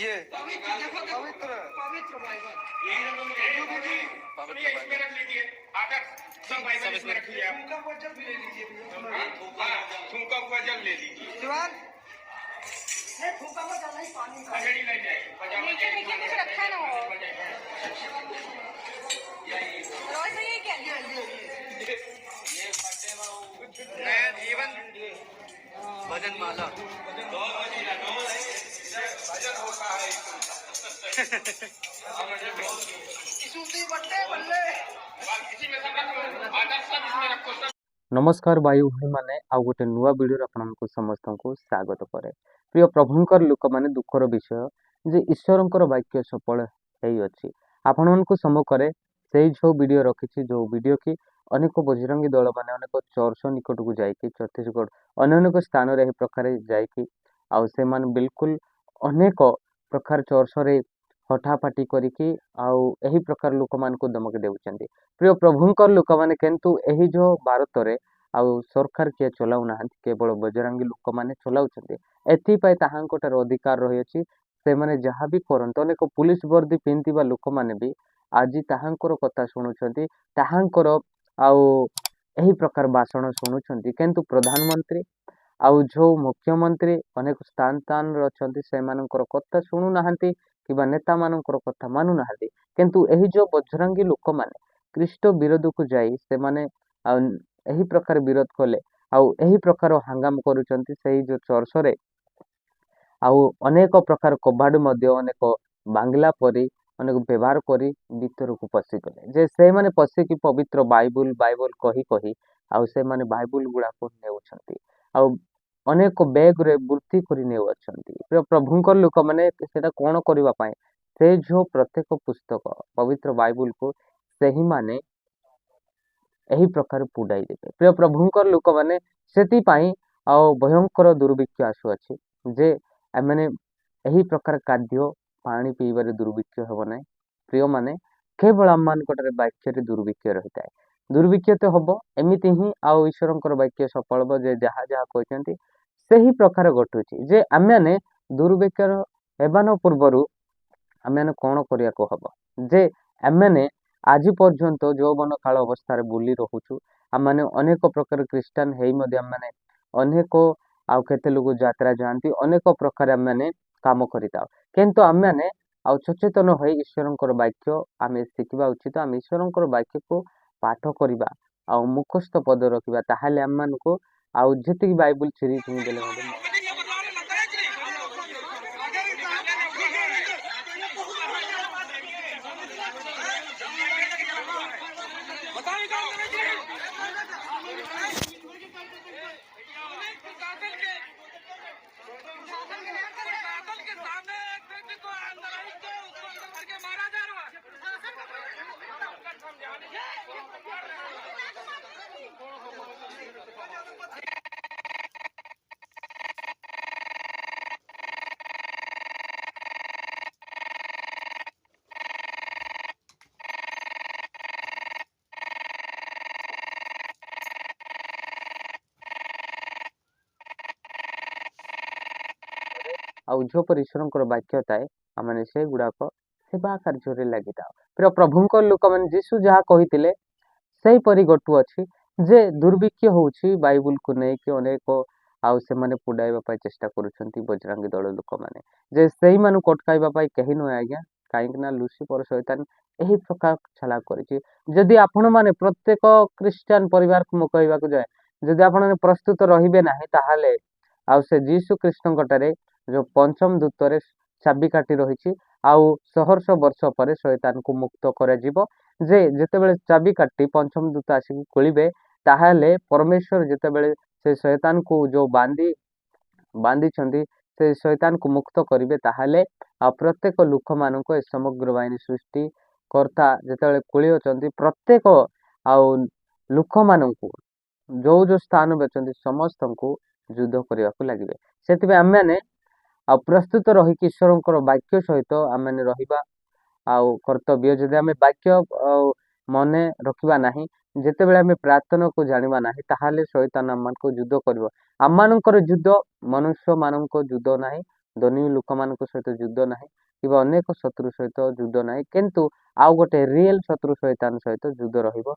ये पवित्र पवित्र बाइबल पवित्र इसमें रख लीजिए आटा सब बाइबल इसमें रखिए आप थूका हुआ जल भी ले लीजिए थूका हुआ जल ले लीजिए शिवान नहीं थूका हुआ जल नहीं पानी का नहीं ले जाए नीचे कुछ रखा ना हो रोज ये क्या ये फटे नया जीवन भजन माला भजन होता है सूफी बल्ले बल्ले इसी में सब रखो आटा सब इसमें रखो सब। नमस्कार भाई भाई माने आउ गोटे नुआ वीडियो आपको समस्त को स्वागत करे। प्रिय प्रभुंकर लोक माने दुखर विषय जे ईश्वरंकर वाक्य सफल होई आपण मानक सम्मुखें से जो वीडियो रखी जो वीडियो की अनेक बजरंगी दल मैंने अनेक चर्च निकट को जाकि छत्तीसगढ़ अनेक स्थान में प्रकार जाकि आउ से बिल्कुल अनेक प्रकार चर्च रे हठाफाटी करिकी आउ एही प्रकार लोक मान को धमक देउछन्ती। प्रिय प्रभुंकर लोक माने किंतु एही जो भारत रे आउ सरकार किए चलाउ नाहंती केवल बजरंगी लोक माने चलाउछन्ती। एथि पय ताहांकोटर अधिकार रही अछि से माने जहाँ भी करंतो अनेक पुलिस वर्दी पिंतिबा लोक माने भी आज ताहांकर कथा शुणुछन्ती ताहांकर आउ एही प्रकार भाषण शुणुछन्ती किंतु प्रधानमंत्री आउ जो मुख्यमंत्री अनेक स्थान स्थान रचंती से मानकर कथा शुणु नाहंती किबा नेता मानकर कथा मानु नाहंती किंतु एही जो बजरंगी लोक माने ख्रीष्ट विरोध को जाई से माने एही प्रकार विरोध कले आउ एही प्रकार हंगाम करूचंती सेही जो चर्च रे आउ अनेक प्रकार कबाड़ मध्य अनेक बांग्ला परी अनेक व्यवहार करी भीतर को पशि गले जे से माने पशि की पवित्र बाइबल बाइबल कही कही आउ से माने बाइबल गुड़ा को नेउछंती आउ अनेक बैग रे बुर्ती करी नेउछंती। प्रभुंकर लोक माने सेटा कोन करबा पाए से जो प्रत्येक पुस्तक पवित्र बाइबल को सही माने एही प्रकार पुडाई देबे। प्रिय प्रभुंकर लोक माने सेति पाई आउ भयंकर दुर्भिक्ष आसु अछि जे माने एही प्रकार खाद्य पानी पीबारे दुर्भिक्ष हेबो नै। प्रिय माने केवल आम मानकटरे वाक्य रे दुर्भिक्ष रहिताय दुर्भिक्ष तो हबो एमिति ही आउ ईश्वरंकर वाक्य सफल हो जे जहा जहा कहचंती सेही प्रकार घटुछि जे आम्याने दुर्भिक्ष हेबान पूर्वरु आम्याने कोन करिया को हबो जे आम्याने आज पर्यंत जौवन काल अवस्था बुली रहूछु आमने अनेक प्रकार ख्रीस्टान हेई मध्ये आमने अनेक आउ केते लोग यात्रा जानती अनेक प्रकार आमने काम करिता किंतु आमने आउ सचेतन होई ईश्वरंकर वाक्य आमे शिखिबा उचित आम ईश्वरंकर वाक्य को पाठ करिबा आउ मुखस्थ पद रखिबा ताहाले आम मानको आउ जेतिक बाइबल छिरी सुनि देले मध्ये आउ जो पर ईश्वरंकर वाक्य थाए आमने से गुड़ाक सेवा कार्य लगी था। प्रिय प्रभुंकर लोक मैंने जीशु जहाँ कही से परी गटु अच्छी जे दुर्भिक्ष होउछि बाइबल को नहीं कि अनेक आउ से माने पुडाइबा पाई चेष्टा करूछंती बजरंगी दल लोक माने जे सेही मानु कटकाइबा पाई कहि न आज्ञा काईकना लूसीफर शैतान एही प्रकार छला करिछि। जदि आपण माने प्रत्येक क्रिश्चियन परिवार को कहबा को जाय जदि आपण माने प्रस्तुत रहिबे नाही ताहाले आउ से जीशु कृष्ण कटारे जो पंचम दूतरे चाबी काटी रही आउ सहर्ष वर्ष पर शैतान को मुक्त कर जे जेतेबेले चाबी काटी पंचम दूत आसिक खोलिबे ताहाले परमेश्वर जेतेबेले से शैतान को जो बांधी छंदी से शैतान को मुक्त करिवे ताहाले प्रत्येक लोक मानको ए समग्र बाहिनी सृष्टि कर्ता जेतेबेले खोली अछंती प्रत्येक आउ लोक मानको जो जो स्थान बेचंती समस्त को युद्ध करने को लगे से आम आ प्रस्तुत रहीकि ईश्वरंकर वाक्य सहित आम रहिबा आउ कर्तव्य जदि आम वाक्य मने रखिबा नाही जेतेबेले आम प्रार्थना को जानिबा नाही ताहाले शैतान आम मानको युद्ध करिवो। आम मानकर युद्ध मनुष्य मानक युद्ध नाही ଧନୀ ଲୋକମାନଙ୍କ ସହିତ ଯୁଦ୍ଧ ନାହିଁ କିମ୍ବା ଅନେକ ଶତ୍ରୁ ସହିତ ଯୁଦ୍ଧ ନାହିଁ, କିନ୍ତୁ ଆଉ ଗୋଟେ ରିଏଲ ଶତ୍ରୁ ଶୈତାନ ସହିତ ଯୁଦ୍ଧ ରହିବ।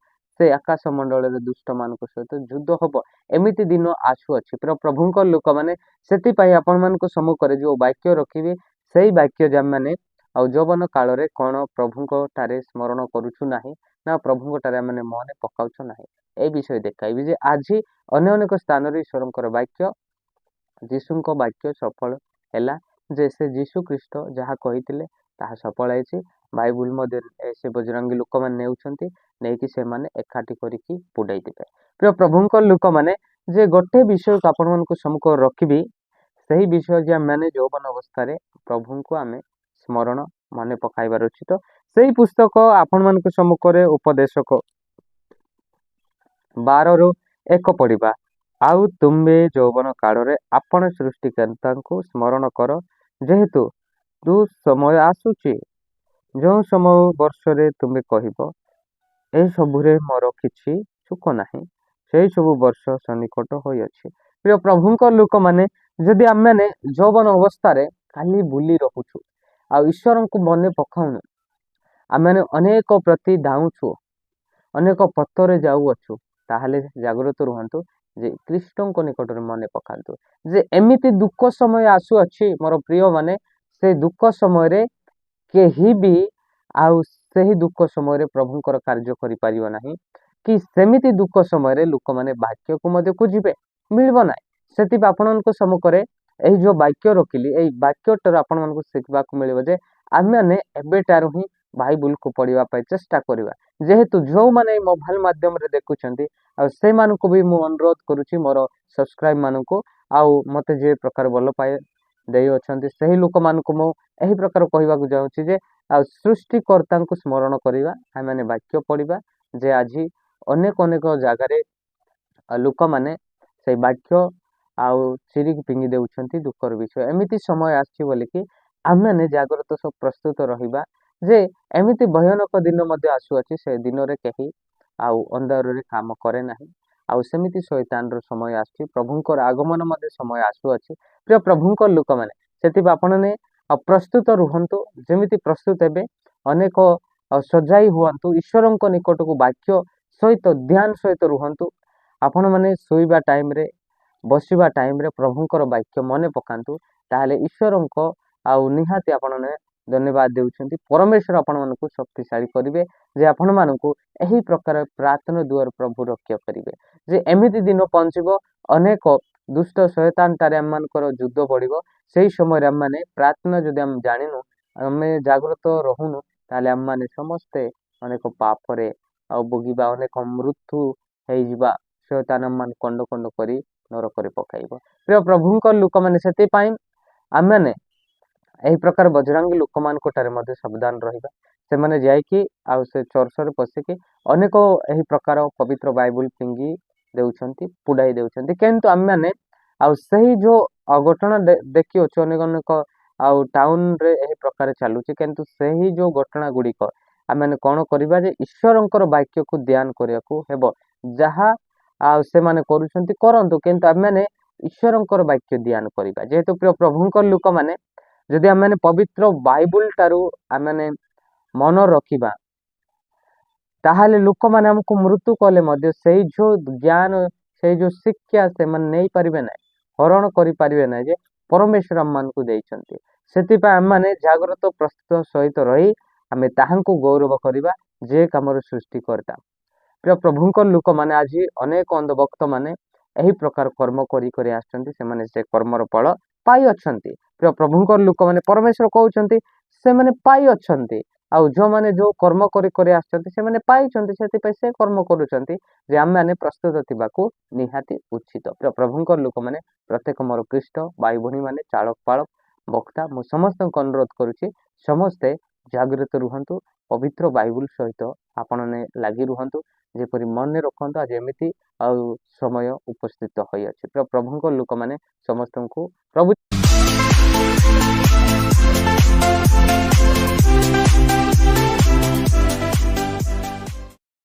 ସେ ଆକାଶ ମଣ୍ଡଳରେ ଦୁଷ୍ଟ ମାନଙ୍କ ସହିତ ଯୁଦ୍ଧ ହବ। ଏମିତି ଦିନ ଆସୁଅଛି ପ୍ରିୟ ପ୍ରଭୁଙ୍କ ଲୋକମାନେ। ସେଥିପାଇଁ ଆପଣମାନଙ୍କ ସମ୍ମୁଖରେ ଯୋଉ ବାକ୍ୟ ରଖିବି ସେଇ ବାକ୍ୟ ମାନେ ଆଉ ଯୌବନ କାଳରେ କଣ ପ୍ରଭୁଙ୍କ ଠାରେ ସ୍ମରଣ କରୁଛୁ ନାହିଁ ନା ପ୍ରଭୁଙ୍କ ଠାରେ ଆମେ ମନେ ପକାଉଛୁ ନାହିଁ, এই ବିଷୟ ଦେଖାଇବି ଯେ ଆଜି ଅନ୍ୟ ଅନେକ ସ୍ଥାନରେ ଈଶ୍ୱରଙ୍କର ବାକ୍ୟ ଯୀଶୁଙ୍କ ବାକ୍ୟ ସଫଳ ହେଲା ଯେ ସେ ଯୀଶୁ ଖ୍ରୀଷ୍ଟ ଯାହା କହିଥିଲେ ତାହା ସଫଳ ହେଇଛି। ବାଇବୁଲ ମଧ୍ୟରେ ସେ ବଜରଙ୍ଗୀ ଲୋକମାନେ ନେଉଛନ୍ତି, ନେଇକି ସେମାନେ ଏକାଠି କରିକି ବୁଡେଇଦେବେ। ପ୍ରିୟ ପ୍ରଭୁଙ୍କ ଲୋକମାନେ ଯେ ଗୋଟେ ବିଷୟକୁ ଆପଣମାନଙ୍କୁ ସମ୍ମୁଖରେ ରଖିବି, ସେହି ବିଷୟ ଯେ ଆମେ ଯୌବନ ଅବସ୍ଥାରେ ପ୍ରଭୁଙ୍କୁ ଆମେ ସ୍ମରଣ ମନେ ପକାଇବାର ଅଛି। ତ ସେଇ ପୁସ୍ତକ ଆପଣମାନଙ୍କ ସମ୍ମୁଖରେ ଉପଦେଶକ 12:1 ପଢିବା। ଆଉ ତୁମ୍ଭେ ଯୌବନ କାଳରେ ଆପଣ ସୃଷ୍ଟିକର୍ତ୍ତାଙ୍କୁ ସ୍ମରଣ କର, ଯେହେତୁ ଦୁଃସମୟ ଆସୁଛି, ଯେଉଁ ସମୟ ବର୍ଷରେ ତୁମେ କହିବ ଏସବୁରେ ମୋର କିଛି ସୁଖ ନାହିଁ, ସେଇ ସବୁ ବର୍ଷ ସନ୍ନିକଟ ହୋଇଅଛି। ପ୍ରିୟ ପ୍ରଭୁଙ୍କ ଲୋକମାନେ ଯଦି ଆମେ ଯୌବନ ଅବସ୍ଥାରେ ଖାଲି ବୁଲି ରହୁଛୁ ଆଉ ଈଶ୍ୱରଙ୍କୁ ମନେ ପକାଉନୁ, ଆମେ ଅନେକ ପ୍ରତି ଧାଉଁଛୁ, ଅନେକ ପଥରେ ଯାଉଅଛୁ, ତାହେଲେ ଜାଗ୍ରତ ରୁହନ୍ତୁ ଯେ ଖ୍ରୀଷ୍ଟଙ୍କ ନିକଟରେ ମନେ ପକାନ୍ତୁ ଯେ ଏମିତି ଦୁଃଖ ସମୟ ଆସୁଅଛି ମୋର ପ୍ରିୟ ମାନେ। ସେ ଦୁଃଖ ସମୟରେ କେହି ବି ଆଉ ସେହି ଦୁଃଖ ସମୟରେ ପ୍ରଭୁଙ୍କର କାର୍ଯ୍ୟ କରିପାରିବ ନାହିଁ, କି ସେମିତି ଦୁଃଖ ସମୟରେ ଲୋକମାନେ ବାକ୍ୟକୁ ମଧ୍ୟ ଖୋଜିବେ, ମିଳିବ ନାହିଁ। ସେଥିପାଇଁ ଆପଣଙ୍କ ସମ୍ମୁଖରେ ଏହି ଯୋଉ ବାକ୍ୟ ରଖିଲି, ଏଇ ବାକ୍ୟଟାରୁ ଆପଣମାନଙ୍କୁ ଶିଖିବାକୁ ମିଳିବ ଯେ ଆମେ ଏବେଠାରୁ ହିଁ ବାଇବୁଲକୁ ପଢିବା ପାଇଁ ଚେଷ୍ଟା କରିବା। ଯେହେତୁ ଯୋଉମାନେ ଏଇ ମୋବାଇଲ ମାଧ୍ୟମରେ ଦେଖୁଛନ୍ତି ଆଉ ସେମାନଙ୍କୁ ବି ମୁଁ ଅନୁରୋଧ କରୁଛି, ମୋର ସବସ୍କ୍ରାଇବ ମାନଙ୍କୁ ଆଉ ମତେ ଯେ ପ୍ରକାର ଭଲ ପାଇ ଦେଇ ଅଛନ୍ତି ସେହି ଲୋକମାନଙ୍କୁ ମୁଁ ଏହି ପ୍ରକାର କହିବାକୁ ଚାହୁଁଛି ଯେ ଆଉ ସୃଷ୍ଟିକର୍ତ୍ତାଙ୍କୁ ସ୍ମରଣ କରିବା, ଆମେ ବାକ୍ୟ ପଢିବା। ଯେ ଆଜି ଅନେକ ଅନେକ ଜାଗାରେ ଲୋକମାନେ ସେଇ ବାକ୍ୟ ଆଉ ଚିରିକି ଫିଙ୍ଗି ଦେଉଛନ୍ତି, ଦୁଃଖର ବିଷୟ। ଏମିତି ସମୟ ଆସିଛି ବୋଲିକି ଆମେ ଜାଗ୍ରତ ସବୁ ପ୍ରସ୍ତୁତ ରହିବା ଯେ ଏମିତି ଭୟାନକ ଦିନ ମଧ୍ୟ ଆସୁଅଛି, ସେ ଦିନରେ କେହି ଆଉ ଅନ୍ଧାରରେ କାମ କରେ ନାହିଁ, ଆଉ ସେମିତି ଶୈତାନର ସମୟ ଆସୁଛି, ପ୍ରଭୁଙ୍କର ଆଗମନ ମଧ୍ୟ ସମୟ ଆସୁଅଛି। ପ୍ରିୟ ପ୍ରଭୁଙ୍କ ଲୋକମାନେ ସେଥିପାଇଁ ଆପଣମାନେ ପ୍ରସ୍ତୁତ ରୁହନ୍ତୁ, ଯେମିତି ପ୍ରସ୍ତୁତ ହେବେ ଅନେକ ସଜାଇ ହୁଅନ୍ତୁ, ଈଶ୍ୱରଙ୍କ ନିକଟକୁ ବାକ୍ୟ ସହିତ ଧ୍ୟାନ ସହିତ ରୁହନ୍ତୁ। ଆପଣମାନେ ଶୋଇବା ଟାଇମରେ ବସିବା ଟାଇମରେ ପ୍ରଭୁଙ୍କର ବାକ୍ୟ ମନେ ପକାନ୍ତୁ, ତାହେଲେ ଈଶ୍ୱରଙ୍କ ଆଉ ନିହାତି ଆପଣମାନେ ଧନ୍ୟବାଦ ଦେଉଛନ୍ତି। ପରମେଶ୍ୱର ଆପଣମାନଙ୍କୁ ଶକ୍ତିଶାଳୀ କରିବେ ଯେ ଆପଣମାନଙ୍କୁ ଏହି ପ୍ରକାର ପ୍ରାର୍ଥନା ଦୁଆର ପ୍ରଭୁ ରକ୍ଷା କରିବେ। ଯେ ଏମିତି ଦିନ ପହଞ୍ଚିବ, ଅନେକ ଦୁଷ୍ଟ ଶୈତାନଟାରେ ଆମମାନଙ୍କର ଯୁଦ୍ଧ ବଢିବ। ସେଇ ସମୟରେ ଆମେ ପ୍ରାର୍ଥନା ଯଦି ଆମେ ଜାଣିନୁ, ଆମେ ଜାଗ୍ରତ ରହୁନୁ, ତାହେଲେ ଆମମାନେ ସମସ୍ତେ ଅନେକ ପାପରେ ଆଉ ଭୋଗିବା, ଅନେକ ମୃତ୍ୟୁ ହେଇଯିବା। ଶୈତାନ ଆମମାନଙ୍କୁ କଣ୍ଡ କଣ୍ଡ କରି ନରକରେ ପକାଇବ। ପ୍ରିୟ ପ୍ରଭୁଙ୍କ ଲୋକମାନେ ସେଥିପାଇଁ ଆମେ ଏହି ପ୍ରକାର ବଜରଙ୍ଗୀ ଲୋକମାନଙ୍କ ଠାରେ ମଧ୍ୟ ସାବଧାନ ରହିବା। ସେମାନେ ଯାଇକି ଆଉ ସେ ଚର୍ଚ୍ଚରେ ପଶିକି ଅନେକ ଏହି ପ୍ରକାର ପବିତ୍ର ବାଇବୁଲ ଫିଙ୍ଗି ଦେଉଛନ୍ତି, ପୁଡାଇ ଦେଉଛନ୍ତି, କିନ୍ତୁ ଆମେ ଆଉ ସେହି ଯୋଉ ଘଟଣା ଦେଖିଅଛୁ ଅନେକ ଅନେକ ଆଉ ଟାଉନରେ ଏହି ପ୍ରକାର ଚାଲୁଛି, କିନ୍ତୁ ସେହି ଯୋଉ ଘଟଣା ଗୁଡିକ ଆମେ କଣ କରିବା ଯେ ଈଶ୍ୱରଙ୍କର ବାକ୍ୟକୁ ଧ୍ୟାନ କରିବାକୁ ହେବ। ଯାହା ଆଉ ସେମାନେ କରୁଛନ୍ତି କରନ୍ତୁ, କିନ୍ତୁ ଆମେ ଈଶ୍ୱରଙ୍କର ବାକ୍ୟ ଧ୍ୟାନ କରିବା। ଯେହେତୁ ପ୍ରିୟ ପ୍ରଭୁଙ୍କ ଲୋକମାନେ ଯଦି ଆମେ ପବିତ୍ର ବାଇବୁଲ ଠାରୁ ଆମେ ମନ ରଖିବା, ତାହେଲେ ଲୋକମାନେ ଆମକୁ ମୃତ୍ୟୁ କଲେ ମଧ୍ୟ ସେଇ ଯୋଉ ଜ୍ଞାନ, ସେଇ ଯୋଉ ଶିକ୍ଷା ସେମାନେ ନେଇପାରିବେ ନାହିଁ, ହରଣ କରିପାରିବେ ନାହିଁ ଯେ ପରମେଶ୍ୱର ଆମମାନଙ୍କୁ ଦେଇଛନ୍ତି। ସେଥିପାଇଁ ଆମେ ଜାଗ୍ରତ ପ୍ରସ୍ତୁତ ସହିତ ରହି ଆମେ ତାହାଙ୍କୁ ଗୌରବ କରିବା ଯେ କାମର ସୃଷ୍ଟିକର୍ତ୍ତା। ପ୍ରିୟ ପ୍ରଭୁଙ୍କ ଲୋକମାନେ ଆଜି ଅନେକ ଅନ୍ଧଭକ୍ତ ମାନେ ଏହି ପ୍ରକାର କର୍ମ କରି କରି ଆସିଛନ୍ତି, ସେମାନେ ସେ କର୍ମର ଫଳ ପାଇଅଛନ୍ତି। ପ୍ରିୟ ପ୍ରଭୁଙ୍କ ଲୋକମାନେ ପରମେଶ୍ୱର କହୁଛନ୍ତି ସେମାନେ ପାଇଅଛନ୍ତି, ଆଉ ଯୋଉମାନେ ଯୋଉ କର୍ମ କରି କରି ଆସିଛନ୍ତି ସେମାନେ ପାଇଛନ୍ତି। ସେଥିପାଇଁ ସେ କର୍ମ କରୁଛନ୍ତି ଯେ ଆମେ ପ୍ରସ୍ତୁତ ଥିବାକୁ ନିହାତି ଉଚିତ। ପ୍ରିୟ ପ୍ରଭୁଙ୍କ ଲୋକମାନେ ପ୍ରତ୍ୟେକ ମୋର ଖ୍ରୀଷ୍ଟ ଭାଇ ଭଉଣୀ ମାନେ, ଚାଳକ ପାଳକ ବକ୍ତା, ମୁଁ ସମସ୍ତଙ୍କୁ ଅନୁରୋଧ କରୁଛି ସମସ୍ତେ ଜାଗ୍ରତ ରୁହନ୍ତୁ, ପବିତ୍ର ବାଇବୁଲ ସହିତ ଆପଣମାନେ ଲାଗି ରୁହନ୍ତୁ, ଯେପରି ମନେ ରଖନ୍ତୁ ଆଜି ଏମିତି ଆଉ ସମୟ ଉପସ୍ଥିତ ହୋଇଅଛି। ପ୍ରିୟ ପ୍ରଭୁଙ୍କ ଲୋକମାନେ ସମସ୍ତଙ୍କୁ ପ୍ରଭୁ